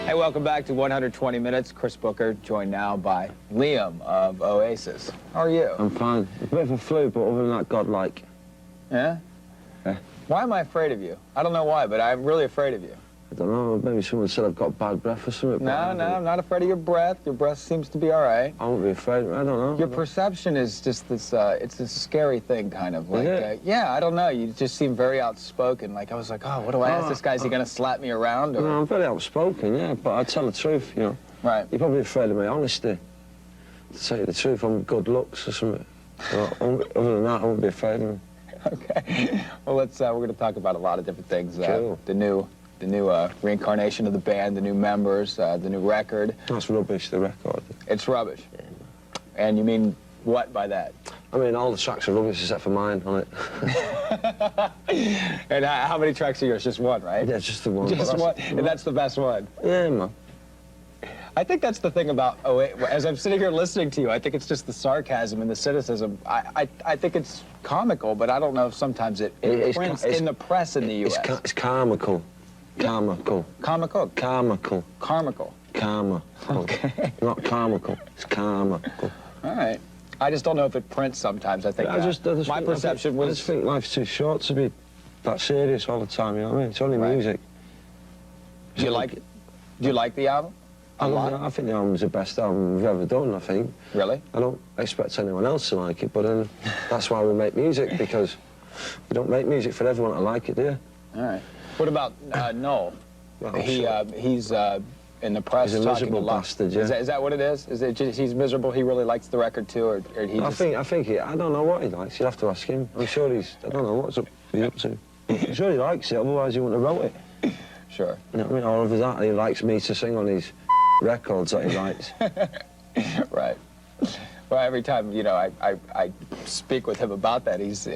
Hey, welcome back to 120 Minutes. Chris Booker, joined now by Liam of Oasis. How are you? I'm fine. A bit of a flu, but other than that, godlike. Yeah? Yeah. Why am I afraid of you? I don't know why, but I'm really afraid of you. I don't know, maybe someone said I've got bad breath or something. No, I'm not afraid of your breath. Your breath seems to be all right. I won't be afraid. I don't know. Your perception is just this, it's this scary thing, kind of. Like, Is it? yeah, I don't know. You just seem very outspoken. Like, I was like, oh, what do I ask this guy? Is he going to slap me around? Or? No, I'm very outspoken, yeah, but I tell the truth, you know. Right. You're probably afraid of my honesty. To tell you the truth, I'm good looks or something. But other than that, I won't be afraid of him. Okay. Well, we're going to talk about a lot of different things. Cool. The new reincarnation of the band, the new members, the new record. That's rubbish, the record. It's rubbish. And you mean what by that? I mean, all the tracks are rubbish except for mine on it. And how many tracks are yours? Just one, right? Yeah, just the one. Just one, and that's the best one. Yeah, man. I think that's the thing about, as I'm sitting here listening to you, I think it's just the sarcasm and the cynicism. I think it's comical, but I don't know if sometimes it prints in the press in the U.S. It's karmical. Karmical. Comical? Karmical. Karmical. Karma. Okay. Not karmical. It's karmical. All right. I just don't know if it prints sometimes. I think my perception was... I just think life's too short to be that serious all the time, you know what I mean? It's only music. Do you like it? Do you like the album? I think the album's the best album we've ever done, I think. Really? I don't expect anyone else to like it, but that's why we make music, because we don't make music for everyone to like it, do you? All right. What about Noel? Well, he's in the press he's a talking miserable a lot. bastard, yeah. Is that what it is? Is it just he's miserable? He really likes the record too, or he just... I don't know what he likes. You'd have to ask him. I'm sure I don't know what's he's up to. I'm sure he likes it, otherwise he wouldn't have wrote it. Sure. You know what I mean? Or if that, he likes me to sing on his records that he writes. Right. Well, every time, you know, I speak with him about that, he just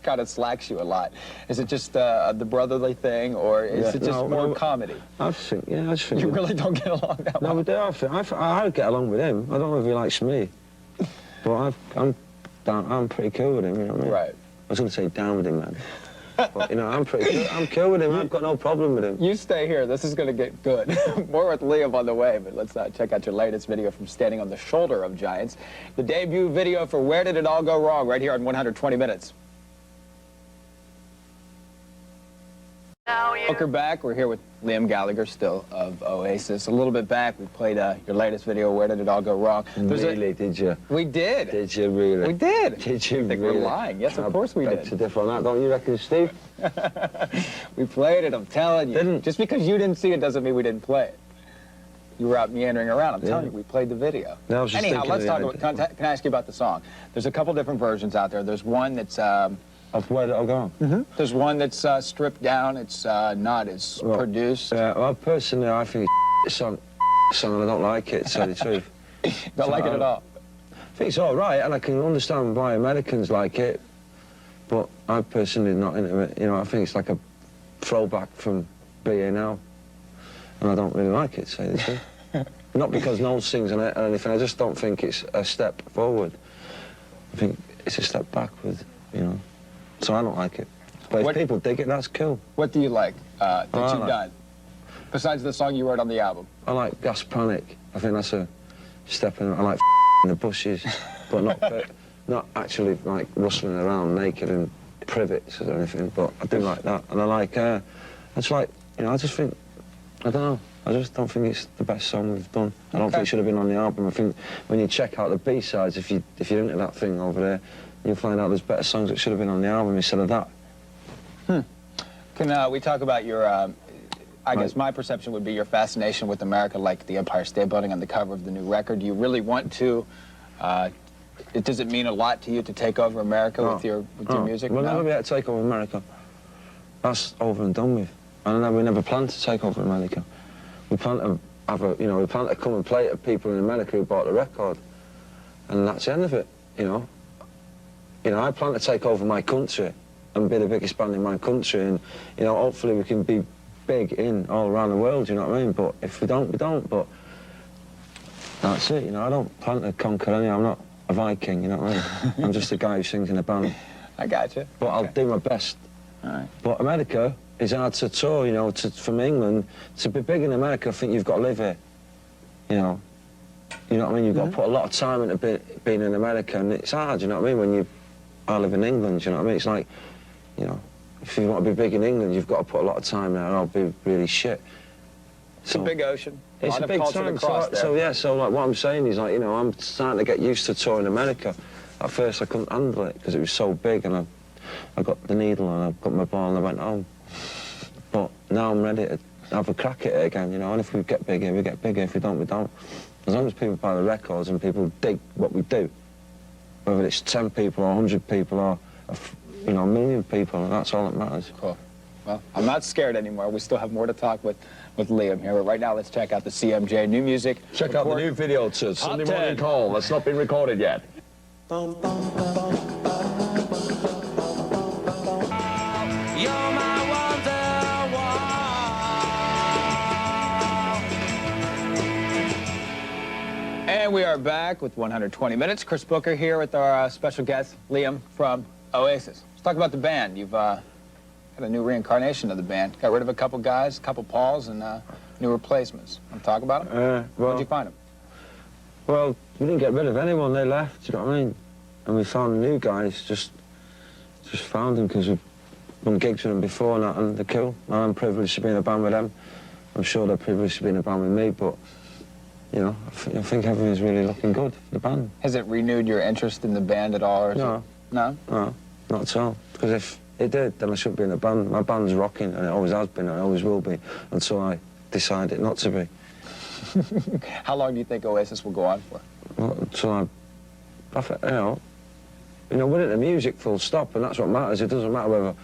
kind of slacks you a lot. Is it just the brotherly thing, or is it just more comedy? I think. You really don't get along that well. No, we do. I get along with him. I don't know if he likes me, but I'm pretty cool with him, you know what I mean? Right. I was going to say down with him, man. But, you know, I'm cool with him. I've got no problem with him. You stay here. This is going to get good. More with Liam on the way, but let's check out your latest video from Standing on the Shoulder of Giants. The debut video for Where Did It All Go Wrong, right here on 120 Minutes. Booker back. We're here with Liam Gallagher, still of Oasis. A little bit back, we played your latest video, Where Did It All Go Wrong? Really, did you? We did. Did you really? We did. Did you I think really? we're lying. Yes, of course we did. To differ on that, don't you reckon, Steve? We played it, I'm telling you. Didn't. Just because you didn't see it doesn't mean we didn't play it. You were out meandering around. I'm telling you, we played the video. No, I was just Anyhow, let's talk thinking about, can I ask you about the song? There's a couple different versions out there. There's one that's... Of Where Did It All Go Wrong? There's one that's stripped down. It's not as produced. Well, personally, I think it's a song and I don't like it, to tell you the truth. Don't like it at all? I think it's all right, and I can understand why Americans like it, but I personally not into it. You know, I think it's like a throwback from BA Now, and I don't really like it, to tell you the truth. Not because Noel sings on it or anything, I just don't think it's a step forward. I think it's a step backward, you know. So I don't like it. But if people dig it, that's cool. What do you like that you've done? Besides the song you wrote on the album? I like Gas Panic. I think that's a step in. I like in the bushes, but not actually like rustling around naked in privets or anything, but I do like that. And I like, it's like, you know, I just think, I don't know, I just don't think it's the best song we've done. I don't think it should have been on the album. I think when you check out the B-sides, if you're into that thing over there, you'll find out there's better songs that should have been on the album instead of that. Can we talk about your, I guess my perception would be your fascination with America, like the Empire State Building on the cover of the new record. Do you really want to, does it mean a lot to you to take over America with your music? We'll never be able to take over America. That's over and done with. And we never planned to take over America. We planned to have we planned to come and play it to people in America who bought the record. And that's the end of it, you know. You know, I plan to take over my country and be the biggest band in my country, and, you know, hopefully we can be big all around the world, you know what I mean? But if we don't, we don't, but that's it, you know, I don't plan to conquer any, I'm not a Viking, you know what I mean? I'm just a guy who sings in a band. I got you. But I'll do my best. All right. But America, it's hard to tour, you know, from England. To be big in America, I think you've got to live here, you know. You know what I mean? You've got to put a lot of time into being in America, and it's hard, you know what I mean, when I live in England, you know what I mean? It's like, you know, if you want to be big in England, you've got to put a lot of time there, and I'll be really shit. It's a big ocean. It's a big time. So like what I'm saying is, like, you know, I'm starting to get used to touring America. At first I couldn't handle it because it was so big, and I got the needle and I got my ball and I went home. But now I'm ready to have a crack at it again, you know, and if we get bigger, we get bigger. If we don't, we don't. As long as people buy the records and people dig what we do, whether it's 10 people or 100 people or, you know, 1 million people, that's all that matters. Cool. Well, I'm not scared anymore. We still have more to talk with Liam here, but right now let's check out the CMJ new music. Check out the new video to Sunday Morning Call that's not been recorded yet. And we are back with 120 Minutes. Chris Booker here with our special guest, Liam from Oasis. Let's talk about the band. You've got a new reincarnation of the band. Got rid of a couple guys, a couple Pauls, and new replacements. Want to talk about them? Well, How'd you find them? Well, we didn't get rid of anyone. They left, you know what I mean? And we found new guys, just found them because we've done gigs with them before and that, and they're cool. And I'm privileged to be in a band with them. I'm sure they're privileged to be in a band with me, but, you know, I think everything's really looking good for the band. Has it renewed your interest in the band at all? Or No. No? No, not at all. Because if it did, then I shouldn't be in a band. My band's rocking, and it always has been, and it always will be, until I decide it not to be. How long do you think Oasis will go on for? Well, until you know, we're into music full stop, and that's what matters. It doesn't matter whether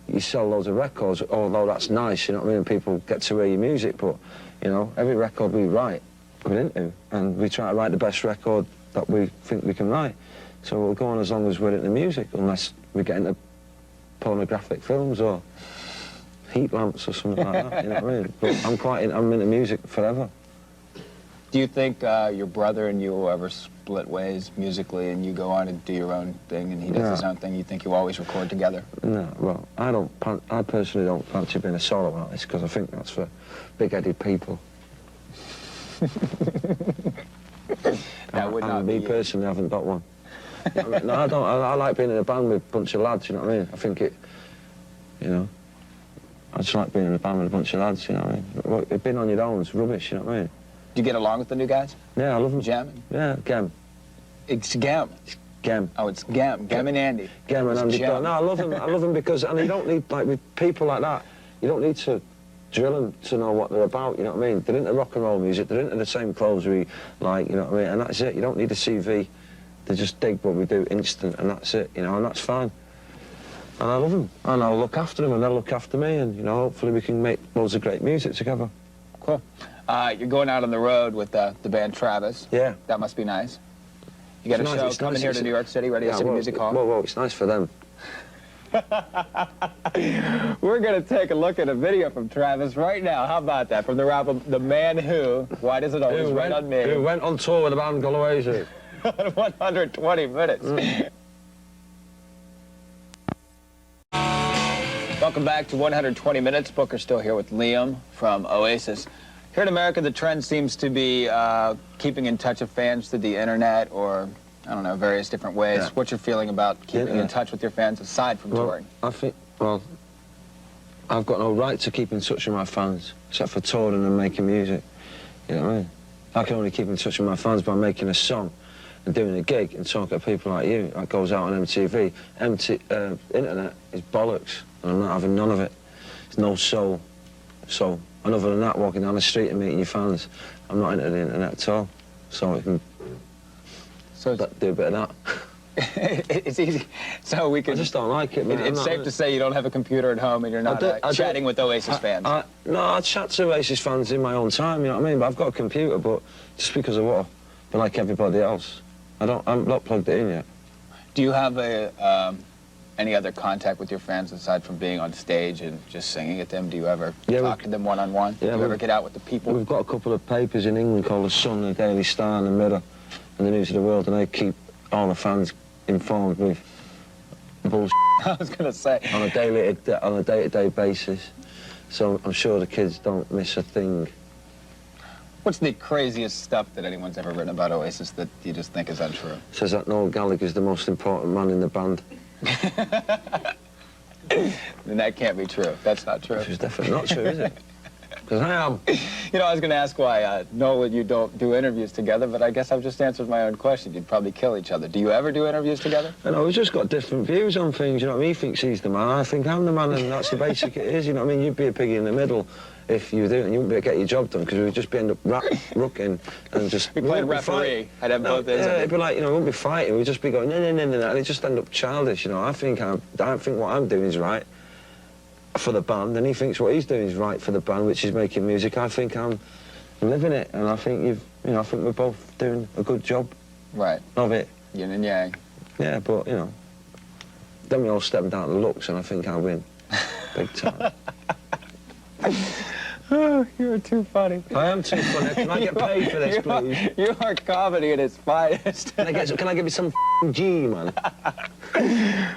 you sell loads of records, although that's nice, you know what I mean, and people get to hear your music, but, you know, every record we write, we're into, and we try to write the best record that we think we can write. So we'll go on as long as we're into music, unless we get into pornographic films or heat lamps or something like that, you know what I mean? But I'm into music forever. Do you think your brother and you will ever split ways musically and you go on and do your own thing and he does his own thing? You think you'll always record together? No, well, I personally don't fancy being a solo artist because I think that's for big-headed people. That would not be me personally, I haven't got one. No, I don't. I like being in a band with a bunch of lads, you know what I mean? I think it, you know, I just like being in a band with a bunch of lads, you know what I mean? Being on your own is rubbish, you know what I mean? Do you get along with the new guys? Yeah, I love them. Jamming? Yeah, Gem. It's Gem. Gem. Oh, it's Gem. Gem and Andy. Gem and Andy. No, I love them. I love them because, and you don't need, like, with people like that, you don't need to drill them to know what they're about, you know what I mean? They're into rock and roll music, they're into the same clothes we like, you know what I mean? And that's it, you don't need a CV. They just dig what we do instant, and that's it, you know, and that's fine. And I love them, and I'll look after them, and they'll look after me, and, you know, hopefully we can make loads of great music together. Cool. You're going out on the road with the band Travis. Yeah. That must be nice. You got a show coming here to New York City, Radio City Music Hall. Well, it's nice for them. We're going to take a look at a video from Travis right now. How about that? From the album The Man Who, Why Does It Always Rain on Me? Who went on tour with a band called Oasis. 120 minutes. Welcome back to 120 Minutes. Booker's still here with Liam from Oasis. Here in America, the trend seems to be keeping in touch with fans through the internet or, I don't know, various different ways. Yeah. What's your feeling about keeping in touch with your fans aside from touring? I think, well, I've got no right to keep in touch with my fans, except for touring and making music. You know what I mean? I can only keep in touch with my fans by making a song and doing a gig and talking to people like you that goes out on MTV. Internet is bollocks, and I'm not having none of it. There's no soul. So, and other than that, walking down the street and meeting your fans, I'm not into the internet at all. So I can do a bit of that. It's easy. So we can. I just don't like it, man. It's safe to say you don't have a computer at home and you're not chatting with Oasis fans. No, I chat to Oasis fans in my own time, you know what I mean? But I've got a computer, but just because of what? But like everybody else. I'm not plugged it in yet. Do you have any other contact with your fans aside from being on stage and just singing at them? Do you ever talk to them one-on-one? Yeah, Do you ever get out with the people? We've got a couple of papers in England called The Sun, The Daily Star and The Mirror and The News of the World, and they keep all the fans informed with bullshit I was going to say. on a day-to-day basis. So I'm sure the kids don't miss a thing. What's the craziest stuff that anyone's ever written about Oasis that you just think is untrue? Says that Noel Gallagher's the most important man in the band. And that can't be true. That's not true. Which is definitely not true, is it? Because I am. You know, I was going to ask why Noel and you don't do interviews together, but I guess I've just answered my own question. You'd probably kill each other. Do you ever do interviews together? I know, we've just got different views on things, you know what I mean? He thinks he's the man, I think I'm the man, and that's the basic it is, you know what I mean? You'd be a piggy in the middle if you do, and you wouldn't be able to get your job done, because we'd just be end up rooking and just... We played referee. I'd have both ends. Yeah, it'd be like, you know, we wouldn't be fighting, we'd just be going, no, and it'd just end up childish, you know? I think what I'm doing is right for the band, and he thinks what he's doing is right for the band, which is making music. I think I'm living it, and I think I think we're both doing a good job. Right. Of it. Yin and yang. Yeah, but, you know, then we all step down to looks, and I think I win. Big time. Oh, you're too funny. I am too funny. Can I get paid for this, please? You are comedy at its finest. Can I get me some G, man?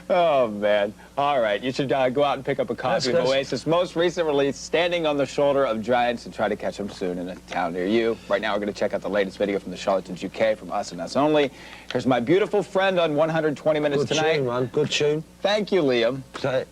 Oh, man. All right, you should go out and pick up a copy of Oasis' most recent release, Standing on the Shoulder of Giants, and try to catch them soon in a town near you. Right now, we're going to check out the latest video from the Charlatans UK, from us and us only. Here's my beautiful friend on 120 Minutes Good Tonight. tune, man. Good tune. Thank you, Liam. Say it.